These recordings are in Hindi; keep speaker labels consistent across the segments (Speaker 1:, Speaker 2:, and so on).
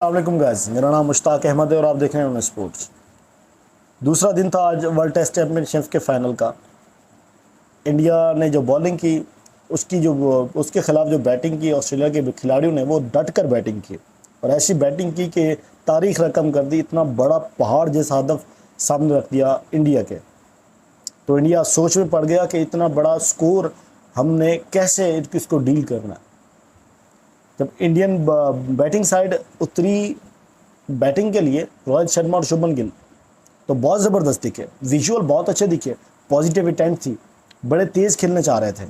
Speaker 1: वालेकुम गाइस, मेरा नाम मुश्ताक अहमद है और आप देख रहे हैं ऑन स्पोर्ट्स। दूसरा दिन था आज वर्ल्ड टेस्ट चैंपियनशिप के फाइनल का। इंडिया ने जो बॉलिंग की, उसकी जो उसके खिलाफ जो बैटिंग की ऑस्ट्रेलिया के खिलाड़ियों ने, वो डट कर बैटिंग की और ऐसी बैटिंग की कि तारीख रकम कर दी। इतना बड़ा पहाड़ जैसा हदफ सामने रख दिया इंडिया के। तो इंडिया सोच में पड़ गया कि इतना बड़ा स्कोर हमने कैसे इसको डील करना है। जब इंडियन बैटिंग साइड उतरी बैटिंग के लिए, रोहित शर्मा और शुभमन गिल तो बहुत ज़बरदस्त दिखे, विजुअल बहुत अच्छे दिखे, पॉजिटिव इंटेंट थी, बड़े तेज़ खेलना चाह रहे थे।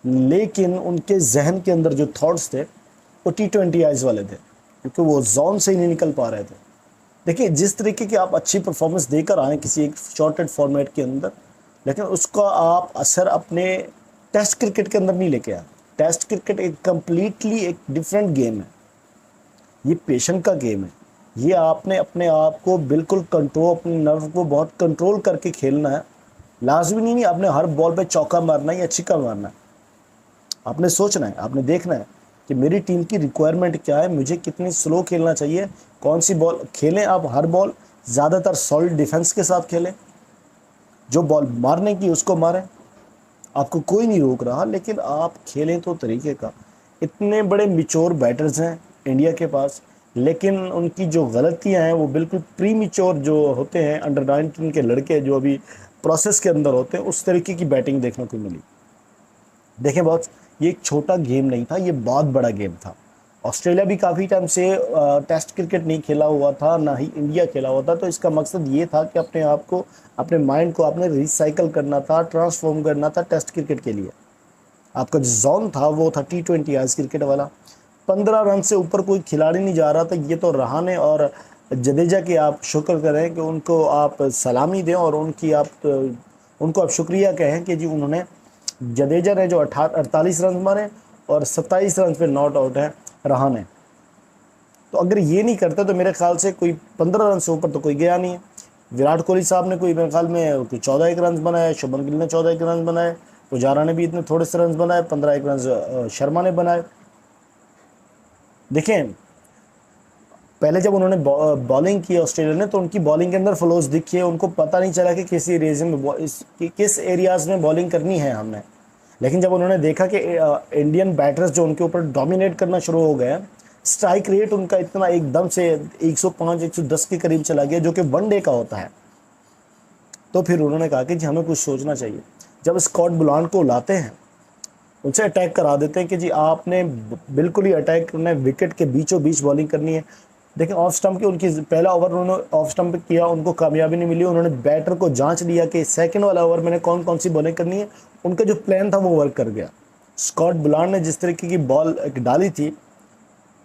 Speaker 1: लेकिन उनके जहन के अंदर जो थॉट्स थे वो T20 आइज वाले थे, क्योंकि वो जोन से ही नहीं निकल पा रहे थे। देखिए, जिस तरीके की आप अच्छी परफॉर्मेंस देकर आए किसी एक शॉर्टेड फॉर्मेट के अंदर, लेकिन उसका आप असर अपने टेस्ट क्रिकेट के अंदर नहीं लेके आए। टेस्ट क्रिकेट एक कम्प्लीटली एक डिफरेंट गेम है। ये पेशेंट का गेम है। ये आपने अपने आप को बिल्कुल कंट्रोल, अपने नर्व को बहुत कंट्रोल करके खेलना है। लाजमी नहीं आपने हर बॉल पे चौका मारना है या छिक्का मारना है। आपने सोचना है, आपने देखना है कि मेरी टीम की रिक्वायरमेंट क्या है, मुझे कितनी स्लो खेलना चाहिए, कौन सी बॉल खेलें। आप हर बॉल ज़्यादातर सॉलिड डिफेंस के साथ खेलें, जो बॉल मारने की उसको मारें, आपको कोई नहीं रोक रहा, लेकिन आप खेलें तो तरीके का। इतने बड़े मिच्योर बैटर्स हैं इंडिया के पास, लेकिन उनकी जो गलतियां हैं वो बिल्कुल प्री मिच्योर जो होते हैं, अंडर 19 के लड़के जो अभी प्रोसेस के अंदर होते हैं, उस तरीके की बैटिंग देखने को मिली। देखें बॉस, ये एक छोटा गेम नहीं था, ये बहुत बड़ा गेम था। ऑस्ट्रेलिया भी काफ़ी टाइम से टेस्ट क्रिकेट नहीं खेला हुआ था, ना ही इंडिया खेला हुआ था। तो इसका मकसद ये था कि अपने आप को, अपने माइंड को आपने रिसाइकल करना था, ट्रांसफॉर्म करना था टेस्ट क्रिकेट के लिए। आपका जो जोन था वो था T20 आइस क्रिकेट वाला। 15 रन से ऊपर कोई खिलाड़ी नहीं जा रहा था। ये तो रहाणे और जडेजा के आप शुक्र करें कि उनको आप सलामी दें और उनको आप शुक्रिया कहें कि जी उन्होंने, जडेजा ने जो 48 रन मारे और 27 रन पे नॉट आउट है रहाणे। तो अगर ये नहीं करते तो मेरे ख्याल से कोई 15 रन से ऊपर तो कोई गया नहीं है। विराट कोहली साहब ने कोई मेरे ख्याल में कोई 14 रन बनाए, शुभमन गिल ने 14 रन बनाए, पुजारा ने भी इतने थोड़े से रन बनाए, 15 रन शर्मा ने बनाए। देखें, पहले जब उन्होंने बॉलिंग की ऑस्ट्रेलिया ने, तो उनकी बॉलिंग के अंदर फ्लोज दिखे, उनको पता नहीं चला कि किस एरिया में किस एरियाज में बॉलिंग करनी है हमने। लेकिन जब उन्होंने देखा कि इंडियन बैटर्स जो उनके ऊपर डोमिनेट करना शुरू हो गए, स्ट्राइक रेट उनका इतना एकदम से 105 110 के करीब चला गया, जो कि वनडे का होता है, तो फिर उन्होंने कहा कि जी हमें कुछ सोचना चाहिए। जब स्कॉट बुलांड को लाते हैं, उनसे अटैक करा देते हैं कि जी आपने बिल्कुल ही अटैक करना है, विकेट के बीचों बीच बॉलिंग करनी है। देखिए, ऑफ स्टंप की उनकी पहला ओवर उन्होंने ऑफ स्टंप पे किया, उनको कामयाबी नहीं मिली। उन्होंने बैटर को जांच लिया कि सेकंड वाला ओवर मैंने कौन कौन सी बॉलिंग करनी है। उनका जो प्लान था वो वर्क कर गया। स्कॉट बुलांड ने जिस तरीके की बॉल डाली थी,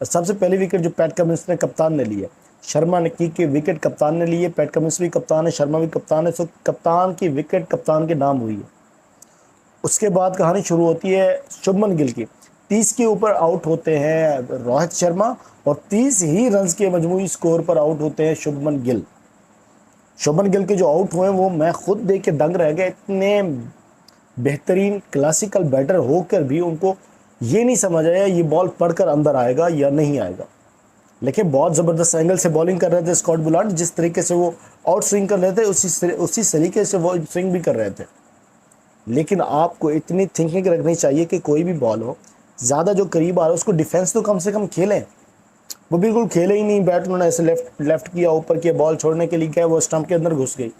Speaker 1: सबसे पहली विकेट जो पैट कमिंस ने, कप्तान ने ली है, शर्मा ने की विकेट कप्तान ने ली है। पैट कमिंस भी कप्तान है, शर्मा भी कप्तान है, तो कप्तान की विकेट कप्तान के नाम हुई है। उसके बाद कहानी शुरू होती है शुभमन गिल की। 30 के ऊपर आउट होते हैं रोहित शर्मा और 30 ही रन के मजमूई स्कोर पर आउट होते हैं शुभमन गिल। शुभमन गिल के जो आउट हुए वो मैं खुद देख के दंग रह गया। इतने बेहतरीन क्लासिकल बैटर होकर भी उनको ये नहीं समझ आया ये बॉल पढ़कर अंदर आएगा या नहीं आएगा। लेकिन बहुत ज़बरदस्त एंगल से बॉलिंग कर रहे थे स्कॉट बुलांड, जिस तरीके से वो आउट स्विंग कर रहे थे उसी तरीके से वो स्विंग भी कर रहे थे। लेकिन आपको इतनी थिंकिंग रखनी चाहिए कि कोई भी बॉल हो, ज़्यादा जो करीब आ रहा है उसको डिफेंस तो कम से कम खेलें। वो बिल्कुल खेले ही नहीं, बैट उन्होंने ऐसे लेफ्ट किया, ऊपर किया, बॉल छोड़ने के लिए गया, वो स्टंप के अंदर घुस गई।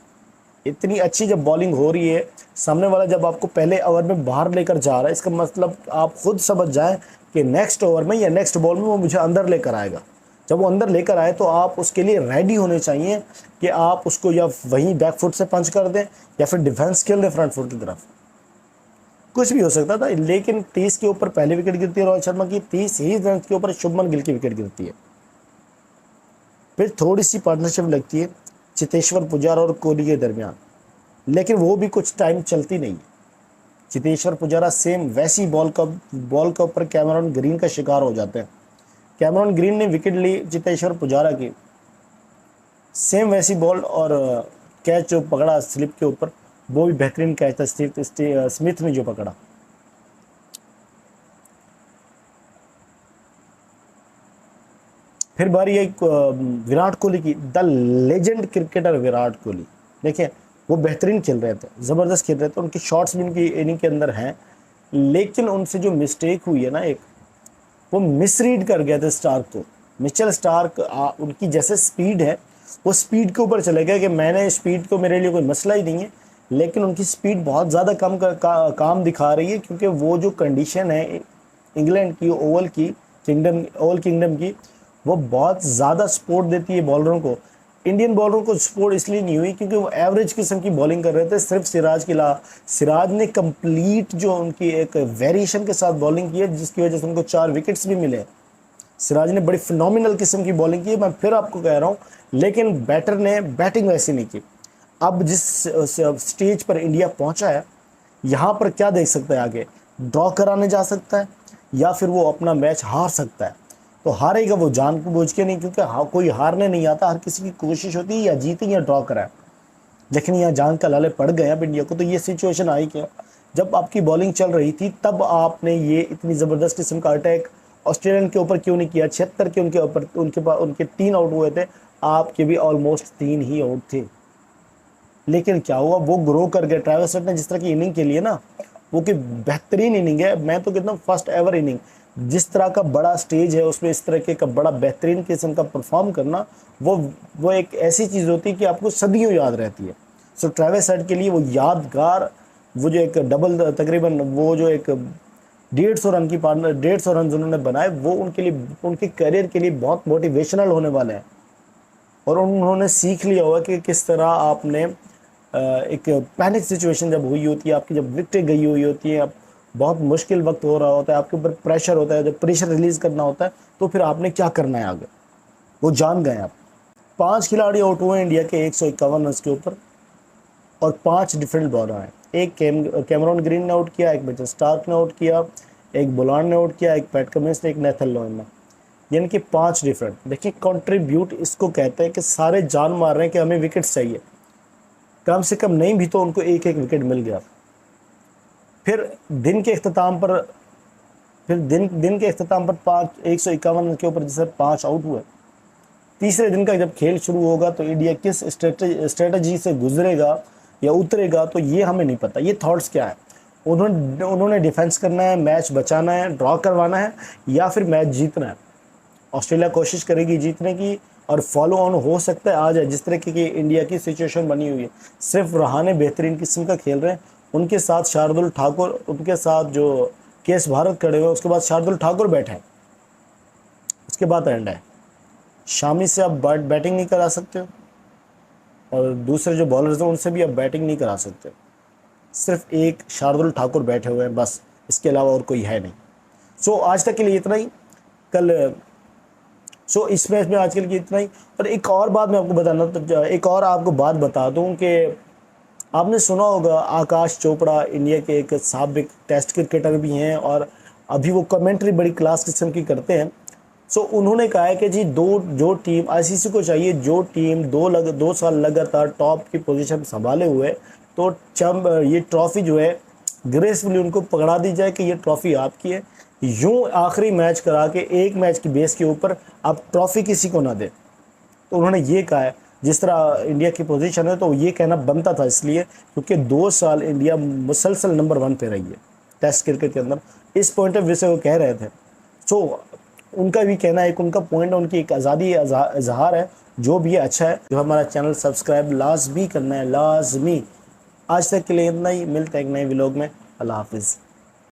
Speaker 1: इतनी अच्छी जब बॉलिंग हो रही है, सामने वाला जब आपको पहले ओवर में बाहर लेकर जा रहा है, इसका मतलब आप खुद समझ जाएं कि नेक्स्ट ओवर में या नेक्स्ट बॉल में वो मुझे अंदर लेकर आएगा। जब वो अंदर लेकर आए तो आप उसके लिए रेडी होने चाहिए कि आप उसको या वहीं बैक फुट से पंच कर दें या फिर डिफेंस खेल दें फ्रंट फुट की तरफ। कुछ भी हो सकता था। लेकिन 30 के ऊपर पहली विकेट गिरती है रोहित शर्मा की, 30 ही रन के ऊपर शुभमन गिल की विकेट गिरती है। फिर थोड़ी सी पार्टनरशिप लगती है चेतेश्वर पुजारा और कोहली के दरमियान, लेकिन वो भी कुछ टाइम चलती नहीं है। चेतेश्वर पुजारा सेम वैसी बॉल का ऊपर कैमरॉन ग्रीन का शिकार हो जाते हैं। कैमरॉन ग्रीन ने विकेट ली चेतेश्वर पुजारा की, सेम वैसी बॉल, और कैच जो पकड़ा स्लिप के ऊपर, वो भी बेहतरीन कैच था स्मिथ ने जो पकड़ा। फिर बारी है विराट कोहली की, the legend cricketer Virat Kohli. देखिए वो बेहतरीन खेल रहे थे, ज़बरदस्त खेल रहे थे, उनकी शॉट्स भी उनकी इनिंग के अंदर हैं, लेकिन उनसे जो मिस्टेक हुई है ना, एक वो मिसरीड कर गया था स्टार्क को। मिचेल स्टार्क उनकी जैसे स्पीड है वो स्पीड के ऊपर चले गए कि मैंने स्पीड को, मेरे लिए कोई मसला ही नहीं है, लेकिन उनकी स्पीड बहुत ज़्यादा काम दिखा रही है, क्योंकि वो जो कंडीशन है इंग्लैंड की ओवल किंगडम की, वो बहुत ज़्यादा सपोर्ट देती है बॉलरों को। इंडियन बॉलरों को सपोर्ट इसलिए नहीं हुई क्योंकि वो एवरेज किस्म की बॉलिंग कर रहे थे, सिर्फ सिराज के अलावा। सिराज ने कंप्लीट जो उनकी एक वेरिएशन के साथ बॉलिंग की है, जिसकी वजह से उनको 4 विकेट्स भी मिले। सिराज ने बड़ी फिनोमिनल किस्म की बॉलिंग की है, मैं फिर आपको कह रहा हूँ, लेकिन बैटर ने बैटिंग वैसी नहीं की। अब जिस स्टेज पर इंडिया पहुंचा है, यहाँ पर क्या देख सकता है आगे, ड्रॉ कराने जा सकता है या फिर वो अपना मैच हार सकता है। तो हारेगा वो जानबूझ के नहीं, क्योंकि कोई हारने नहीं आता, हर किसी की कोशिश होती है या जीते या ड्रॉ कराए। लेकिन यहाँ जान का लाले पड़ गए अब इंडिया को। तो ये सिचुएशन आई क्या, जब आपकी बॉलिंग चल रही थी तब आपने ये इतनी ज़बरदस्त किस्म का अटैक ऑस्ट्रेलियन के ऊपर क्यों नहीं किया। 76 के उनके ऊपर, उनके 3 आउट हुए थे, आपके भी ऑलमोस्ट 3 ही आउट थे। लेकिन क्या हुआ, वो ग्रो कर गए। ट्रेविस हेड ने जिस तरह की इनिंग खेली है ना, वो कि बेहतरीन इनिंग है, मैं तो कहता हूँ फर्स्ट एवर इनिंग। जिस तरह का बड़ा स्टेज है उसमें इस तरह का बड़ा बेहतरीन किस्म का परफॉर्म करना, वो एक ऐसी चीज़ होती है कि आपको सदियों याद रहती है। सो ट्रेविस हेड के लिए वो यादगार, वो जो एक डबल तकरीबन वो जो एक 150 रन की 150 रन उन्होंने बनाए, वो उनके लिए, उनके करियर के लिए बहुत मोटिवेशनल होने वाले हैं। और उन्होंने सीख लिया होगा कि किस तरह आपने एक पैनिक सिचुएशन जब हुई होती है, आपकी जब विकेटें गई हुई होती है, अब बहुत मुश्किल वक्त हो रहा होता है, आपके ऊपर प्रेशर होता है, जब प्रेशर रिलीज़ करना होता है, तो फिर आपने क्या करना है आगे, वो जान गए आप। 5 खिलाड़ी आउट हुए इंडिया के 151 रन के ऊपर, और 5 डिफरेंट बॉलर हैं। एक कैमरॉन ग्रीन ने आउट किया, एक मिचेल स्टार्क ने आउट किया, एक बुलान ने आउट किया, एक पैट कमिंस ने, एक नेथन लोइन ने, यानी कि 5 डिफरेंट। देखिए कंट्रीब्यूट इसको कहते हैं कि सारे जान मार रहे हैं कि हमें विकेट्स चाहिए, कम से कम नहीं भी तो उनको एक विकेट मिल गया। फिर दिन के अख्ताम पर 151 रन के ऊपर जैसे 5 आउट हुए। तीसरे दिन का जब खेल शुरू होगा तो इंडिया किस स्ट्रेटजी से गुजरेगा या उतरेगा, तो ये हमें नहीं पता। ये थॉट्स क्या है, उन्होंने डिफेंस करना है, मैच बचाना है, ड्रॉ करवाना है, या फिर मैच जीतना है। ऑस्ट्रेलिया कोशिश करेगी जीतने की, और फॉलो ऑन हो सकता है आ जाए। जिस तरह की इंडिया की सिचुएशन बनी हुई है, सिर्फ रहाने बेहतरीन किस्म का खेल रहे हैं, उनके साथ शार्दुल ठाकुर, उनके साथ जो केएस भारत खड़े हुए, उसके बाद शार्दुल ठाकुर बैठे हैं, उसके बाद एंड है। शामी से आप बैटिंग नहीं करा सकते हो, और दूसरे जो बॉलर्स हैं उनसे भी आप बैटिंग नहीं करा सकते। सिर्फ एक शार्दुल ठाकुर बैठे हुए हैं बस, इसके अलावा और कोई है नहीं। सो आज तक के लिए इतना ही। इस मैच में आज के लिए इतना ही। और एक और बात मैं आपको बताना, तो एक और आपको बात बता दूं कि आपने सुना होगा आकाश चोपड़ा इंडिया के एक साबिक टेस्ट क्रिकेटर भी हैं, और अभी वो कमेंट्री बड़ी क्लास किस्म की करते हैं। उन्होंने कहा है कि जी जो टीम आईसीसी को चाहिए, जो टीम 2 साल लगातार टॉप की पोजीशन संभाले हुए, तो ये ट्रॉफी जो है ग्रेसफुली उनको पकड़ा दी जाए कि ये ट्रॉफी आपकी है। यूं आखिरी मैच करा के एक मैच की बेस के ऊपर आप ट्रॉफी किसी को ना दे। तो उन्होंने ये कहा है, जिस तरह इंडिया की पोजीशन है, तो ये कहना बनता था इसलिए क्योंकि 2 साल इंडिया मुसलसल नंबर 1 पे रही है टेस्ट क्रिकेट के अंदर। इस पॉइंट ऑफ व्यू से वो कह रहे थे। उनका भी कहना है, उनका पॉइंट, उनकी एक आज़ादी इजहार है, जो भी है अच्छा है। जो हमारा चैनल सब्सक्राइब लाजमी करना है, लाजमी। आज तक के लिए इतना ही, मिलते हैं एक नए व्लॉग में। अल्लाह हाफिज़।